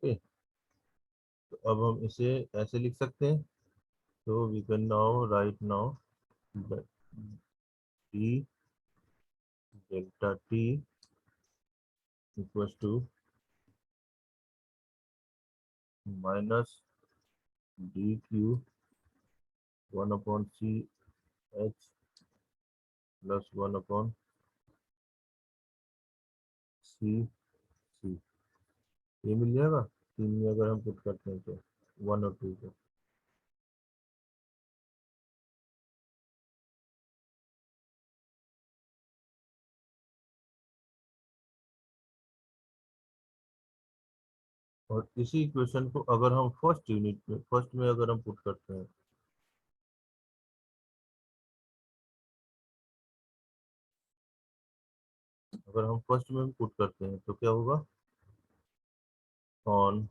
Okay, तो अब हम इसे ऐसे लिख सकते हैं, तो we can now write now D delta T equals to minus D Q 1/CH plus 1/C। ये मिल जाएगा तीन में अगर हम पुट करते हैं तो, वन और टू को। और इसी इक्वेशन को अगर हम फर्स्ट में अगर हम पुट करते हैं, अगर हम फर्स्ट में पुट करते हैं तो क्या होगा, on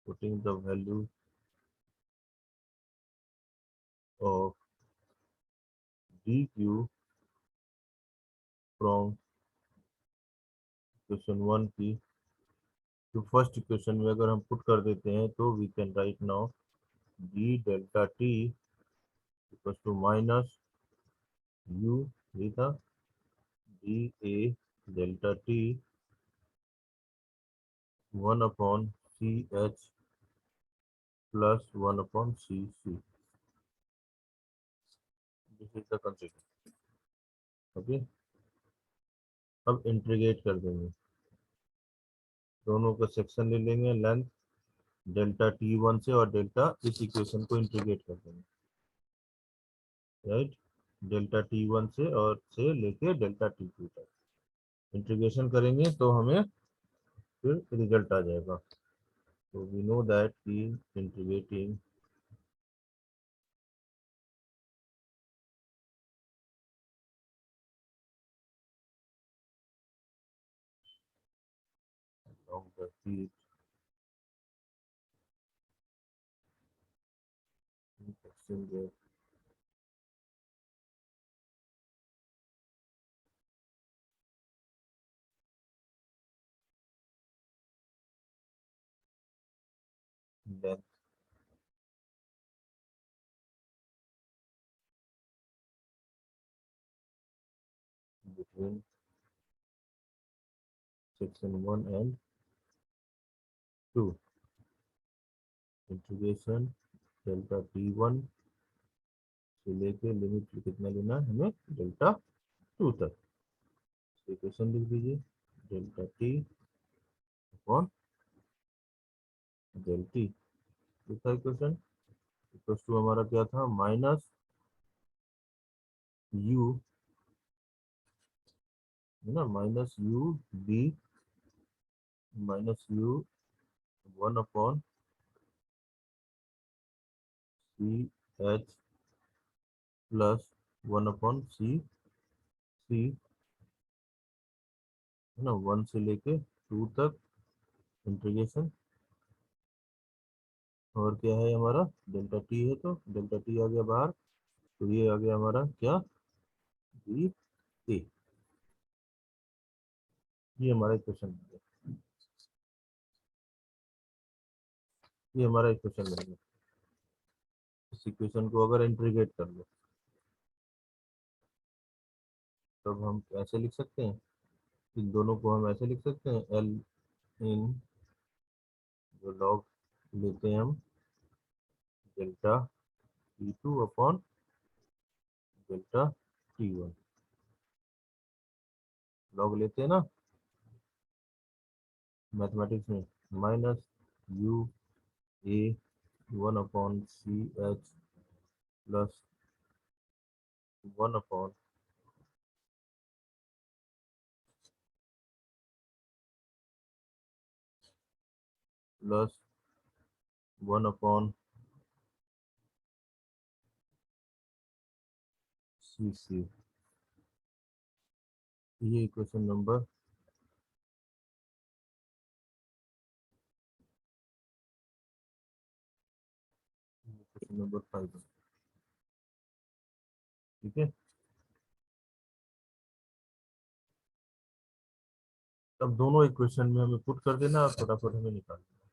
putting the value of D Q from equation one की तो फर्स्ट इक्वेशन में अगर हम पुट कर देते हैं तो we can write now D delta T equal to minus U, ये था D A delta T 1/CH plus 1/CC। This is the concept. Okay, अब इंटीग्रेट कर देंगे, दोनों का सेक्शन ले लेंगे लेंथ डेल्टा टी वन से और डेल्टा इस इक्वेशन को इंटीग्रेट कर देंगे, राइट, डेल्टा टी वन से और से लेके डेल्टा टी टू तक इंटीग्रेशन करेंगे तो हमें फिर रिजल्ट आ जाएगा। तो वी नो दैट की integrating along the sheet section there, length between section one and two, integration delta T one से लेके लिमिट कितना लेना है हमें डेल्टा टू तक। इक्वेशन लिख दीजिए, delta T upon del T, दूसरा इक्वेशन इक्वल टू हमारा क्या था, माइनस यू, है ना, minus U B minus U 1/CH plus 1/CC, है ना, वन से लेके टू तक इंटीग्रेशन। और क्या है हमारा, डेल्टा टी है तो डेल्टा टी आ गया बाहर, तो ये आ गया हमारा क्या, डी ए। ये हमारा इक्वेशन बन गया, ये हमारा इक्वेशन बन गया। इस इक्वेशन को अगर इंटीग्रेट कर लो तब हम ऐसे लिख सकते हैं, इन दोनों को हम ऐसे लिख सकते हैं, एल इन जो लॉग लेते हैं हम delta T two upon delta T one, log लेते हैं ना मैथमेटिक्स में, minus U A 1/CH plus 1/CC plus 1/CC। ये इक्वेशन नंबर इक्वेशन नंबर 5 है, ठीक है। अब दोनों इक्वेशन में हमें पुट कर देना और फटाफट हमें निकाल देना।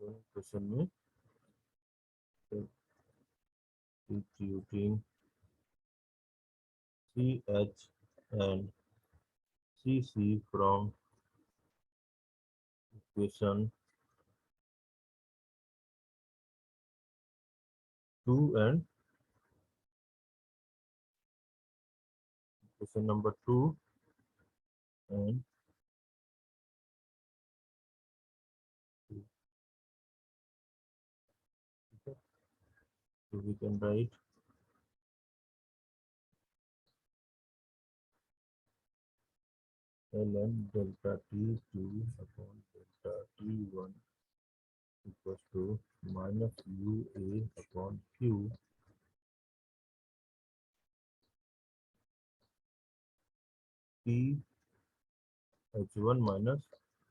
दोनों इक्वेशन में substituting CH and CC from equation 2 and equation number 2 and 2. Okay. So we can write ln delta T2 upon delta T1 equals to minus UA upon Q TH1 minus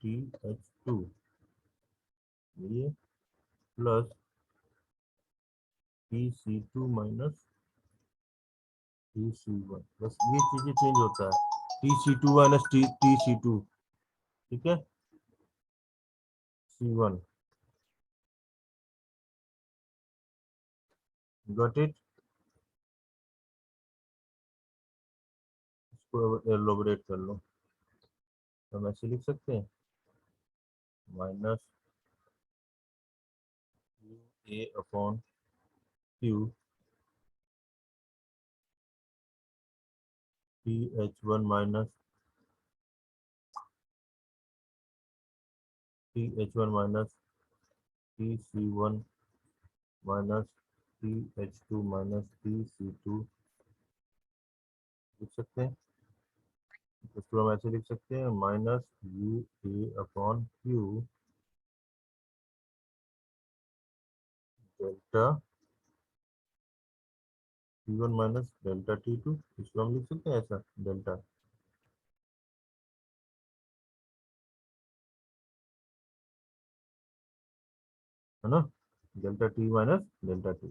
TH2 ये plus TC2 minus TC1, बस ये चीजें change होता है। TC2 minus TC2, ठीक है, C1, got it. इसको elaborate कर लो, हम ऐसे लिख सकते हैं minus A upon Q TH1 minus TC1 minus TH2 minus TC2 लिख सकते हैं। इसको हम ऐसे लिख सकते हैं minus UA upon Q delta T1 minus delta T2, इसको हम लिख सकते हैं ऐसा डेल्टा, है ना, delta T minus delta T।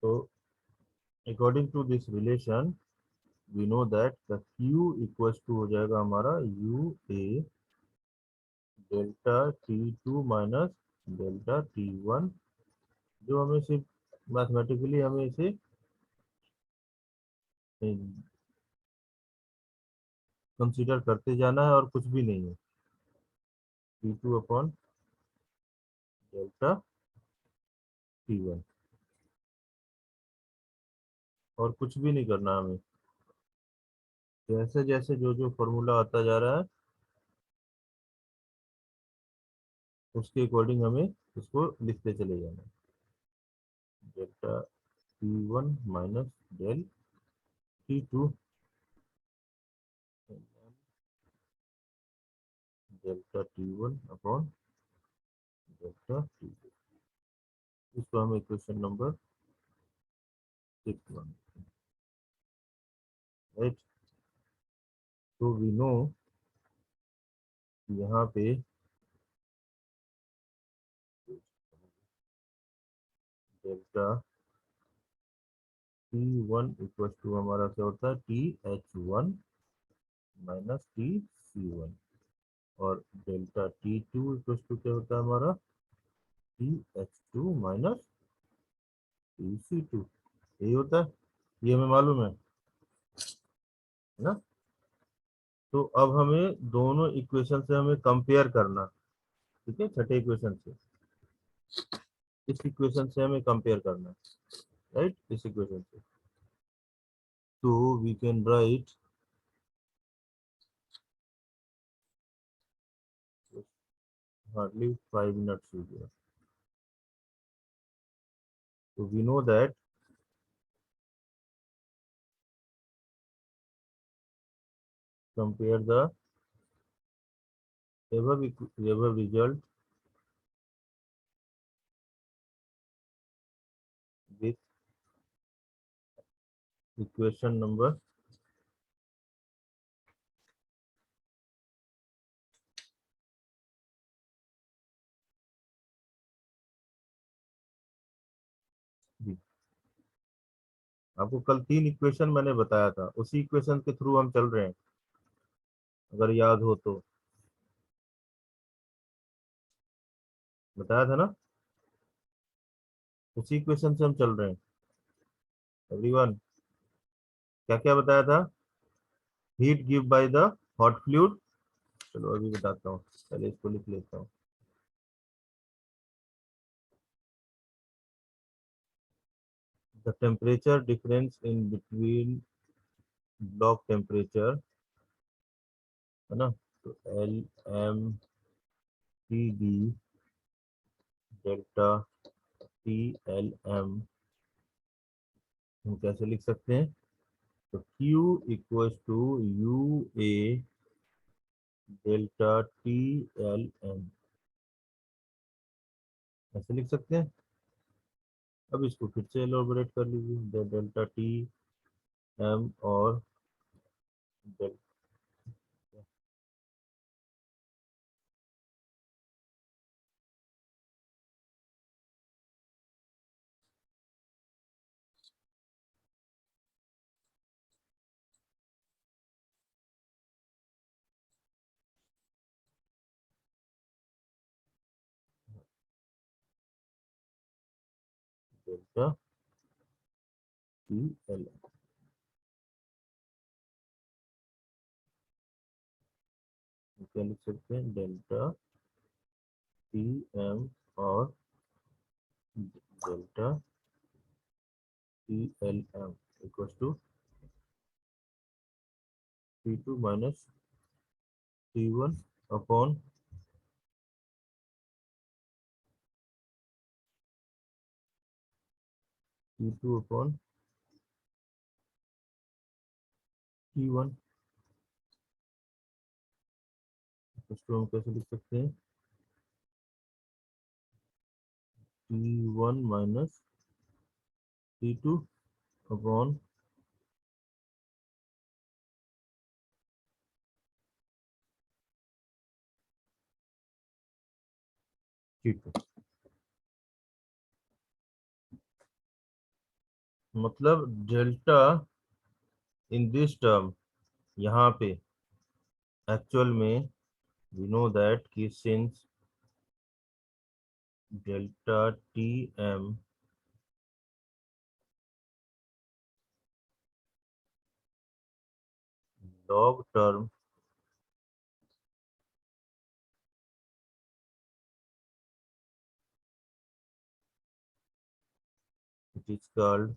तो according to this relation we know that the Q equals to हो जाएगा हमारा UA delta T2 minus delta T1, जो हमें सिर्फ मैथमेटिकली हमें इसे कंसीडर करते जाना है और कुछ भी नहीं है। T2 अपॉन डेल्टा T1 और कुछ भी नहीं करना हमें। जैसे जैसे जो जो फॉर्मूला आता जा रहा है उसके अकॉर्डिंग हमें इसको लिखते चले जाना है। Delta T1 minus del T2 delta T1 upon delta T2, इसको हम इक्वेशन नंबर 6 मान, राइट। तो वी नो यहाँ पे डेल्टा T1 इक्वल टू हमारा क्या होता है TH1 माइनस TC1 और डेल्टा T2 इक्वल टू क्या होता है हमारा TH2 माइनस TC2, यही होता है, ये हमें मालूम है ना। तो अब हमें दोनों इक्वेशन से हमें कंपेयर करना, ठीक है, छठे इक्वेशन से इस इक्वेशन से हमें कंपेयर करना, राइट, इस इक्वेशन से। तो we can write hardly 5 minutes हो गया। तो we know that compare the above result with equation number B। आपको कल 3 इक्वेशन मैंने बताया था, उसी इक्वेशन के थ्रू हम चल रहे हैं, अगर याद हो तो। बताया था ना, उसी इक्वेशन से हम चल रहे हैं एवरीवन। क्या क्या बताया था? Heat give by the hot fluid. चलो अभी बताता हूँ, पहले इसको लिख लेता हूँ। The temperature difference in between block temperature, है ना, तो L M T D delta T L M हम कैसे लिख सकते हैं? तो Q equals to U A delta T L M, ऐसे लिख सकते हैं। अब इसको फिर से एलोबरेट कर लीजिए, डेल्टा टी एम और डेल्टा टी एल एम, क्या लिख सकते हैं? डेल्टा टी एम और delta T L M equals to T two minus T one upon T two upon T one. इसको हम कैसे लिख सकते हैं? T one minus T two upon T two. मतलब डेल्टा इन दिस टर्म, यहाँ पे एक्चुअल में वी नो दैट कि since delta T M log term it is called,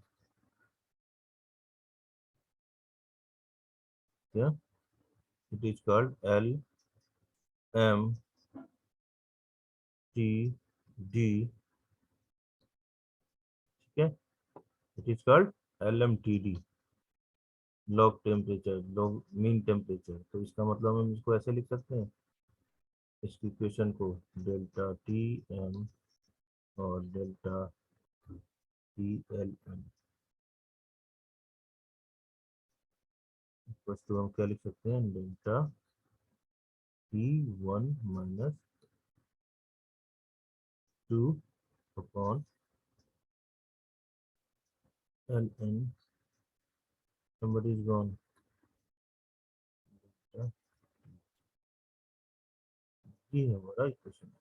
yeah, it is called L M T D, ठीक है, it is called LMTD, log temperature, log mean temperature. तो इसका मतलब हम इसको ऐसे लिख सकते हैं, इसकी इक्वेशन को, डेल्टा टी एम और delta T L M equal to हम क्या लिख सकते हैं? Delta T one minus two upon L N, somebody is gone, ये है हमारा इक्वेशन।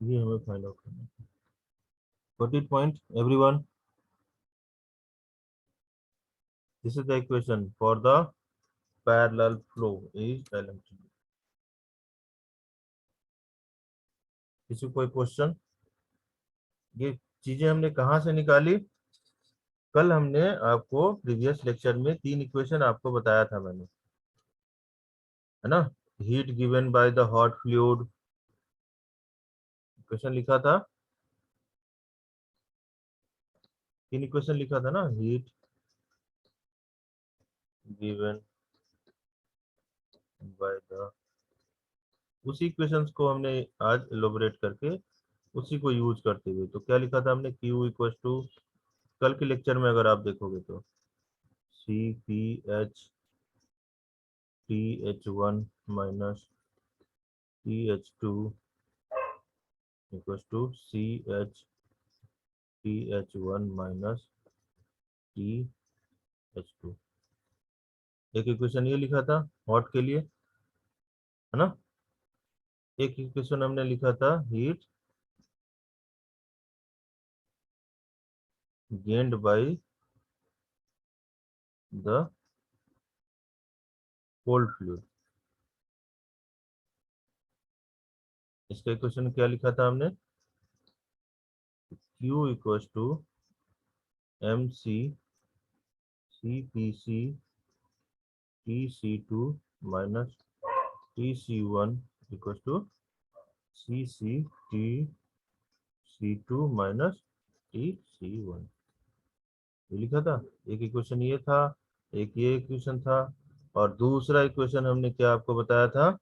ये हमें फाइंड आउट करना है। Got it point everyone? This is the equation for the parallel flow is LMTD। किसी को कोई क्वेश्चन? ये चीजें हमने कहाँ से निकाली? कल हमने आपको प्रीवियस लेक्चर में 3 इक्वेशन आपको बताया था मैंने, है ना। Heat given by the hot fluid, equation लिखा था, 3 इक्वेशन लिखा था ना, हीट गिवन बाय द, उसी इक्वेशंस को हमने आज एलोबरेट करके उसी को यूज करते हुए, तो क्या लिखा था हमने? Q इक्वल टू, कल के लेक्चर में अगर आप देखोगे तो, C P H TH1 minus TH2 equals to TH1 minus TH2। एक इक्वेशन ये लिखा था हॉट के लिए, है ना। एक इक्वेशन हमने लिखा था heat gained by the cold fluid. इसका इक्वेशन क्या लिखा था हमने, Q equals to MC CPC TC2 minus TC1 equals to CCTC2 minus TC1। ये लिखा था। एक इक्वेशन ये था, एक ये इक्वेशन था, और दूसरा इक्वेशन हमने क्या आपको बताया था,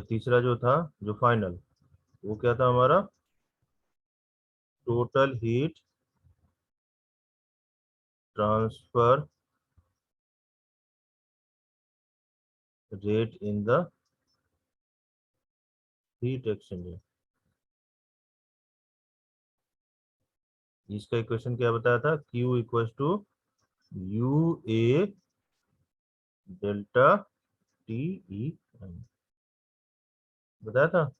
तीसरा जो था जो फाइनल, वो क्या था हमारा, total heat transfer rate in the heat exchanger. इसका इक्वेशन क्या बताया था, Q equals to UA delta TEM बताया था।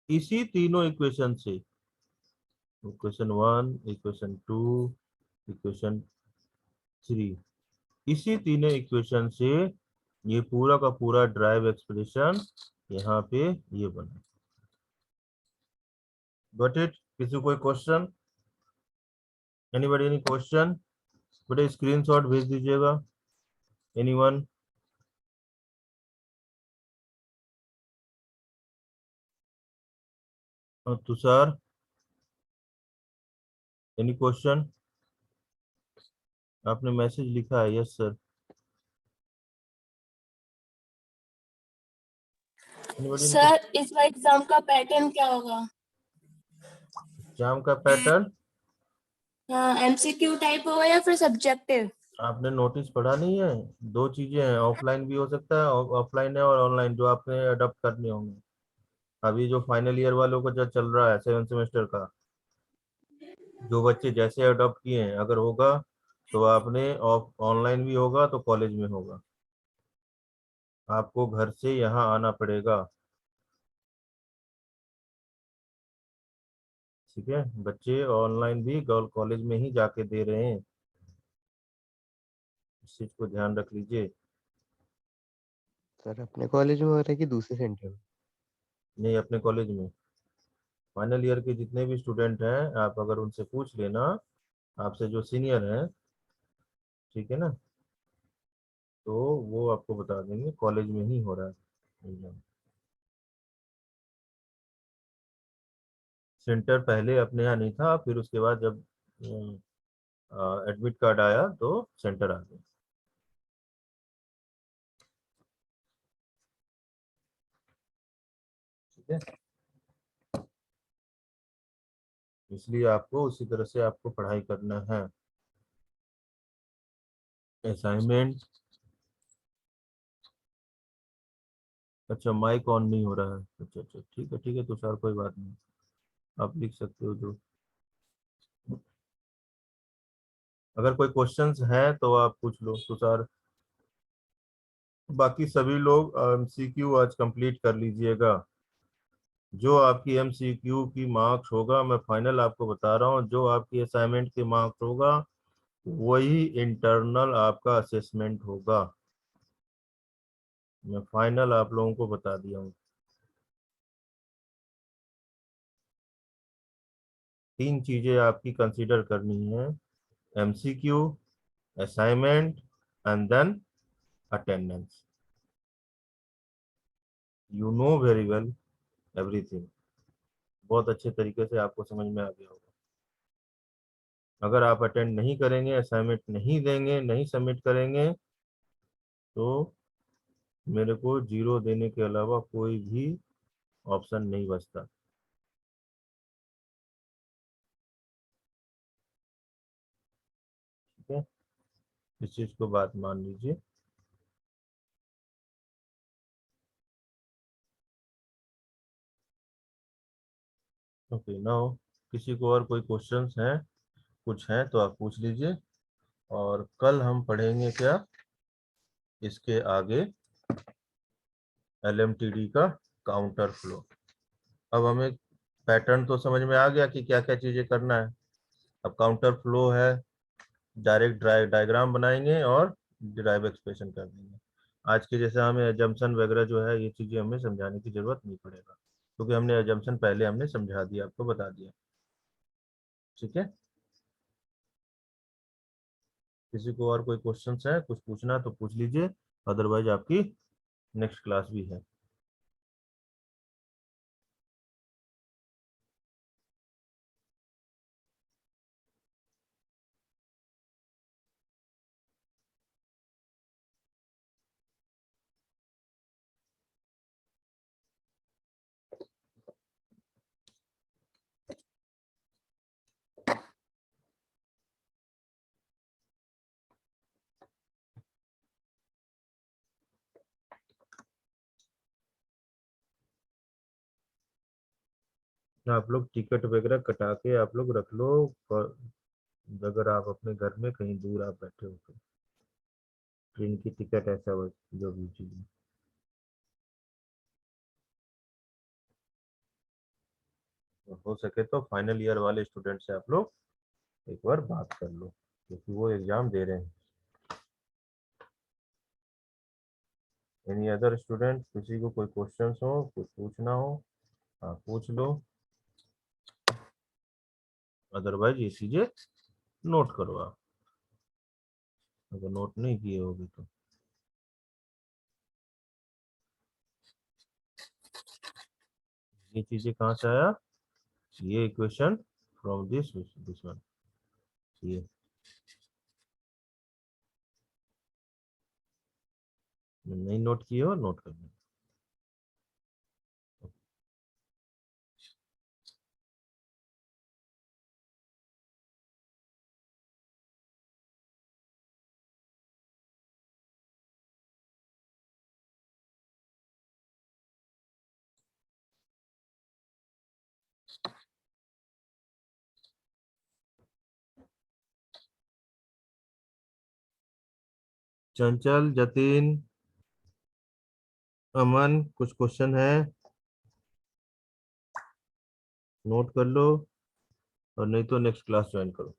इसी तीनों इक्वेशन से, इक्वेशन 1, इक्वेशन 2, इक्वेशन 3, इसी तीनों इक्वेशन से ये पूरा का पूरा ड्राइव एक्सप्रेशन यहाँ पे ये बना। Got it. किसी कोई क्वेश्चन, एनीबॉडी एनी क्वेश्चन? बेटा स्क्रीनशॉट भेज दीजिएगा, एनीवन? Tushar, any question? आपने मैसेज लिखा है, yes sir. Anybody any? Sir इस बार एग्जाम का पैटर्न क्या होगा? एग्जाम का पैटर्न हाँ, एमसीक्यू टाइप होगा या फिर सब्जेक्टिव? आपने नोटिस पढ़ा नहीं है? दो चीजें हैं, ऑफलाइन भी हो सकता है, ऑफलाइन है, और ऑनलाइन जो आपने अडॉप्ट करने होंगे। अभी जो फाइनल ईयर वालों का जो चल रहा है 7 सेमेस्टर का, जो बच्चे जैसे अडॉप्ट किए हैं, अगर होगा तो आपने ऑनलाइन भी होगा तो कॉलेज में होगा, आपको घर से यहाँ आना पड़ेगा। ठीक है, बच्चे ऑनलाइन भी कॉलेज में ही जाके दे रहे हैं, इस चीज को ध्यान रख लीजिए। सर अपने कॉलेज में हो रहा है कि दूसरे सेंटर में? नहीं, अपने कॉलेज में। फाइनल ईयर के जितने भी स्टूडेंट हैं, आप अगर उनसे पूछ लेना, आपसे जो सीनियर हैं, ठीक है ना, तो वो आपको बता देंगे कॉलेज में ही हो रहा है एग्जाम। सेंटर पहले अपने यहाँ नहीं था, फिर उसके बाद जब एडमिट कार्ड आया तो सेंटर आ गया। ठीक है, इसलिए आपको उसी तरह से आपको पढ़ाई करना है। असाइनमेंट, अच्छा माइक ऑन नहीं हो रहा है, अच्छा अच्छा, ठीक है ठीक है तुषार, कोई बात नहीं, आप लिख सकते हो जो। अगर कोई क्वेश्चंस हैं तो आप पूछ लो तुषार। बाकी सभी लोग एमसीक्यू आज कंप्लीट कर लीजिएगा। जो आपकी एमसीक्यू की मार्क्स होगा, मैं फाइनल आपको बता रहा हूँ, जो आपकी असाइनमेंट के मार्क्स होगा वही इंटरनल आपका असेसमेंट होगा। मैं फाइनल आप लोगों को बता दिया हूँ। 3 चीजें आपकी कंसीडर करनी है, MCQ, assignment, and then attendance. You know very well everything, बहुत अच्छे तरीके से आपको समझ में आ गया होगा। अगर आप अटेंड नहीं करेंगे, असाइनमेंट नहीं देंगे, नहीं सबमिट करेंगे, तो मेरे को 0 देने के अलावा कोई भी ऑप्शन नहीं बचता। ठीक है, इस चीज को बात मान लीजिए। ओके नाउ किसी को और कोई क्वेश्चंस हैं, कुछ हैं तो आप पूछ लीजिए। और कल हम पढ़ेंगे क्या इसके आगे, LMTD का काउंटर फ्लो। अब हमें पैटर्न तो समझ में आ गया कि क्या क्या चीजें करना है। अब काउंटर फ्लो है, डायरेक्ट डायग्राम बनाएंगे और डिराइव एक्सप्रेशन कर देंगे। आज के जैसे हमें एजम्पशन वगैरह जो है ये चीजें हमें समझाने की जरूरत नहीं पड़ेगा, क्योंकि हमने एजम्पशन पहले हमने समझा दिया, आपको बता दिया। ठीक है, किसी को और कोई क्वेश्चन है, कुछ पूछना तो पूछ लीजिए, अदरवाइज आपकी नेक्स्ट क्लास भी है। आप लोग टिकट वगैरह कटा के आप लोग रख लो, अगर आप अपने घर में कहीं दूर आप बैठे हो तो ट्रेन की टिकट ऐसा जो भी चीज़। हो सके तो फाइनल ईयर वाले स्टूडेंट से आप लोग एक बार बात कर लो, क्योंकि वो एग्जाम दे रहे हैं। एनी अदर स्टूडेंट, किसी को कोई क्वेश्चंस हो, कुछ पूछना हो, हाँ पूछ लो, अदरवाइज ये चीजें नोट करो आप, अगर नोट नहीं किए होगे तो। ये चीजें कहाँ से आया, ये इक्वेशन फ्रॉम दिस वन, ये नहीं नोट किए हो नोट कर लो। चंचल, जतिन, अमन, कुछ क्वेश्चन है नोट कर लो, और नहीं तो नेक्स्ट क्लास ज्वाइन करो।